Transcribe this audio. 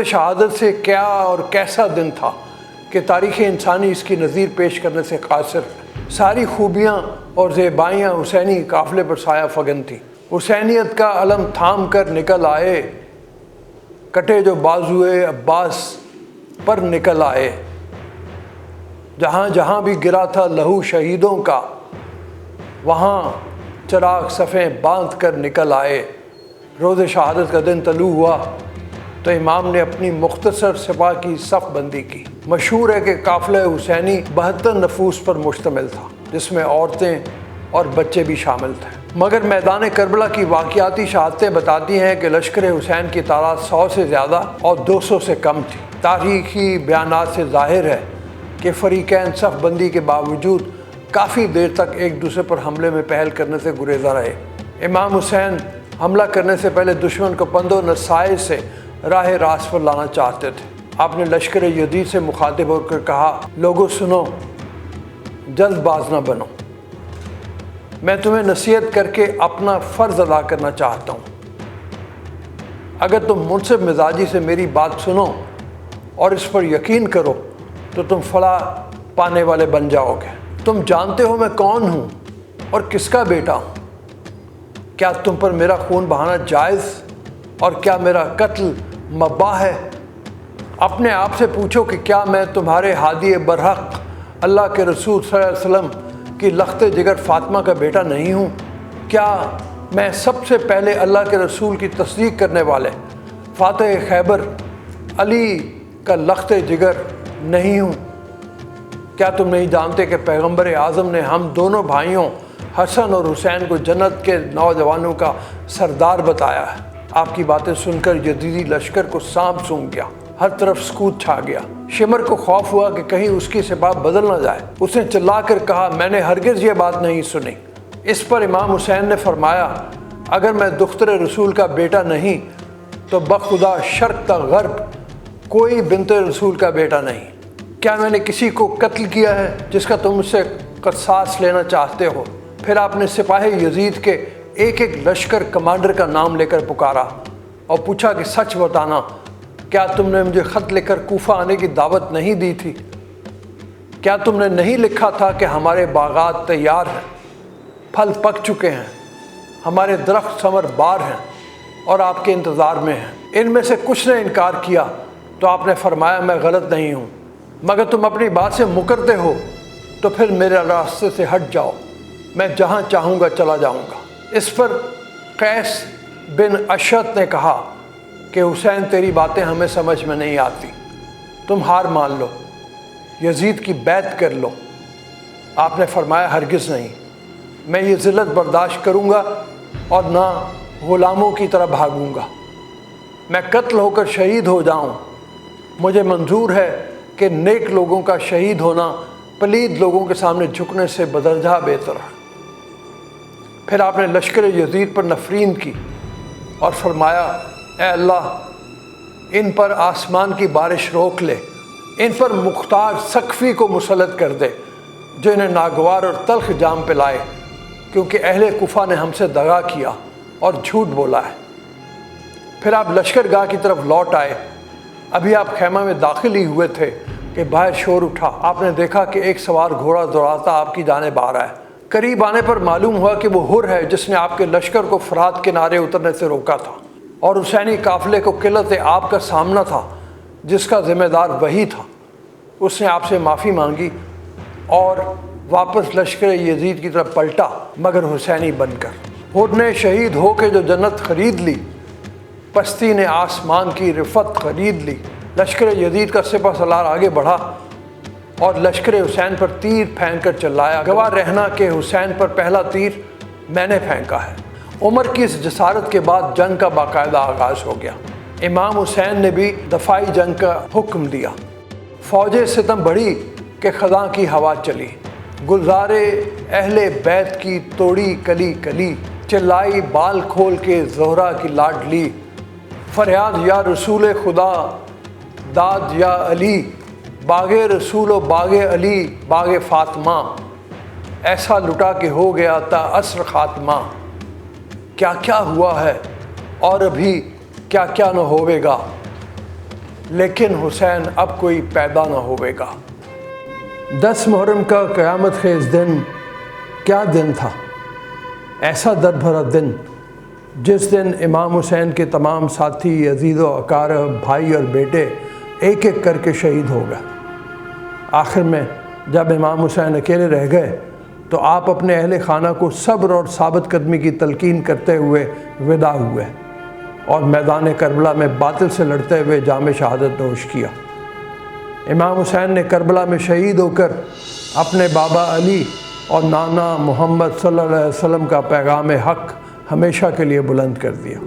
شہادت سے کیا اور کیسا دن تھا کہ تاریخ انسانی اس کی نظیر پیش کرنے سے قاصر ہے۔ ساری خوبیاں اور زیبائیاں حسینی قافلے پر سایہ فگن تھیں۔ حسینیت کا علم تھام کر نکل آئے، کٹے جو بازوئے عباس پر نکل آئے۔ جہاں جہاں بھی گرا تھا لہو شہیدوں کا، وہاں چراغ صفیں باندھ کر نکل آئے۔ روز شہادت کا دن طلوع ہوا تو امام نے اپنی مختصر سپاہ کی صف بندی کی۔ مشہور ہے کہ قافلہ حسینی 72 نفوس پر مشتمل تھا، جس میں عورتیں اور بچے بھی شامل تھے، مگر میدان کربلا کی واقعاتی شہادتیں بتاتی ہیں کہ لشکر حسین کی تعداد 100 سے زیادہ اور 200 سے کم تھی۔ تاریخی بیانات سے ظاہر ہے کہ فریقین صف بندی کے باوجود کافی دیر تک ایک دوسرے پر حملے میں پہل کرنے سے گریزاں رہے۔ امام حسین حملہ کرنے سے پہلے دشمن کو پند و نصائح سے راہ راست پر لانا چاہتے تھے۔ آپ نے لشکر یزید سے مخاطب ہو کر کہا، لوگوں سنو، جلد باز نہ بنو، میں تمہیں نصیحت کر کے اپنا فرض ادا کرنا چاہتا ہوں۔ اگر تم منصف مزاجی سے میری بات سنو اور اس پر یقین کرو تو تم فلاح پانے والے بن جاؤ گے۔ تم جانتے ہو میں کون ہوں اور کس کا بیٹا ہوں۔ کیا تم پر میرا خون بہانا جائز اور کیا میرا قتل مباح ہے؟ اپنے آپ سے پوچھو کہ کیا میں تمہارے ہادی برحق اللہ کے رسول صلی اللہ علیہ وسلم کی لخت جگر فاطمہ کا بیٹا نہیں ہوں؟ کیا میں سب سے پہلے اللہ کے رسول کی تصدیق کرنے والے فاتح خیبر علی کا لخت جگر نہیں ہوں؟ کیا تم نہیں جانتے کہ پیغمبر اعظم نے ہم دونوں بھائیوں حسن اور حسین کو جنت کے نوجوانوں کا سردار بتایا ہے؟ آپ کی باتیں سن کر یزیدی لشکر کو سانپ سونگ گیا، ہر طرف سکوت چھا گیا۔ شمر کو خوف ہوا کہ کہیں اس کی سپاہ بدل نہ جائے۔ اس نے چلا کر کہا، میں نے ہرگز یہ بات نہیں سنی۔ اس پر امام حسین نے فرمایا، اگر میں دختر رسول کا بیٹا نہیں تو بخدا شرق تا غرب کوئی بنت رسول کا بیٹا نہیں۔ کیا میں نے کسی کو قتل کیا ہے جس کا تم مجھ سے قصاص لینا چاہتے ہو؟ پھر آپ نے سپاہ یزید کے ایک ایک لشکر کمانڈر کا نام لے کر پکارا اور پوچھا کہ سچ بتانا، کیا تم نے مجھے خط لے کر کوفہ آنے کی دعوت نہیں دی تھی؟ کیا تم نے نہیں لکھا تھا کہ ہمارے باغات تیار ہیں، پھل پک چکے ہیں، ہمارے درخت ثمر بار ہیں اور آپ کے انتظار میں ہیں؟ ان میں سے کچھ نے انکار کیا تو آپ نے فرمایا، میں غلط نہیں ہوں، مگر تم اپنی بات سے مکرتے ہو تو پھر میرے راستے سے ہٹ جاؤ، میں جہاں چاہوں گا چلا جاؤں گا۔ اس پر قیس بن اشعث نے کہا کہ حسین تیری باتیں ہمیں سمجھ میں نہیں آتی، تم ہار مان لو، یزید کی بیعت کر لو۔ آپ نے فرمایا، ہرگز نہیں، میں یہ ذلت برداشت کروں گا اور نہ غلاموں کی طرح بھاگوں گا۔ میں قتل ہو کر شہید ہو جاؤں، مجھے منظور ہے کہ نیک لوگوں کا شہید ہونا پلید لوگوں کے سامنے جھکنے سے بدرجہ بہتر ہے۔ پھر آپ نے لشکر یزید پر نفرین کی اور فرمایا، اے اللہ، ان پر آسمان کی بارش روک لے، ان پر مختار سقفی کو مسلط کر دے جو انہیں ناگوار اور تلخ جام پلائے، کیونکہ اہل کوفہ نے ہم سے دغا کیا اور جھوٹ بولا ہے۔ پھر آپ لشکر گاہ کی طرف لوٹ آئے۔ ابھی آپ خیمہ میں داخل ہی ہوئے تھے کہ باہر شور اٹھا۔ آپ نے دیکھا کہ ایک سوار گھوڑا دوڑاتا آپ کی جانب آ رہا ہے۔ قریب آنے پر معلوم ہوا کہ وہ حر ہے جس نے آپ کے لشکر کو فرات کنارے اترنے سے روکا تھا، اور حسینی قافلے کو قلت آپ کا سامنا تھا جس کا ذمہ دار وہی تھا۔ اس نے آپ سے معافی مانگی اور واپس لشکر یزید کی طرف پلٹا، مگر حسینی بن کر۔ حر نے شہید ہو کے جو جنت خرید لی، پستی نے آسمان کی رفت خرید لی۔ لشکر یزید کا سپہ سالار آگے بڑھا اور لشکر حسین پر تیر پھینک کر چلایا، گواہ رہنا کہ حسین پر پہلا تیر میں نے پھینکا ہے۔ عمر کی اس جسارت کے بعد جنگ کا باقاعدہ آغاز ہو گیا۔ امام حسین نے بھی دفاعی جنگ کا حکم دیا۔ فوج ستم بڑھی کہ خزاں کی ہوا چلی، گلزارے اہل بیت کی توڑی کلی کلی، چلائی بال کھول کے زہرا کی لاڈلی، فریاد یا رسول خدا داد یا علی، باغ رسول و باغ علی باغ فاطمہ، ایسا لٹا کہ ہو گیا تا عصر خاتمہ۔ کیا کیا ہوا ہے اور ابھی کیا کیا نہ ہوئے گا، لیکن حسین اب کوئی پیدا نہ ہوئے گا۔ 10 محرم کا قیامت خیز دن کیا دن تھا، ایسا درد بھرا دن جس دن امام حسین کے تمام ساتھی، عزیز و اقارب، بھائی اور بیٹے ایک ایک کر کے شہید ہو گئے۔ آخر میں جب امام حسین اکیلے رہ گئے تو آپ اپنے اہل خانہ کو صبر اور ثابت قدمی کی تلقین کرتے ہوئے وداع ہوئے اور میدان کربلا میں باطل سے لڑتے ہوئے جام شہادت نوش کیا۔ امام حسین نے کربلا میں شہید ہو کر اپنے بابا علی اور نانا محمد صلی اللہ علیہ وسلم کا پیغام حق ہمیشہ کے لیے بلند کر دیا۔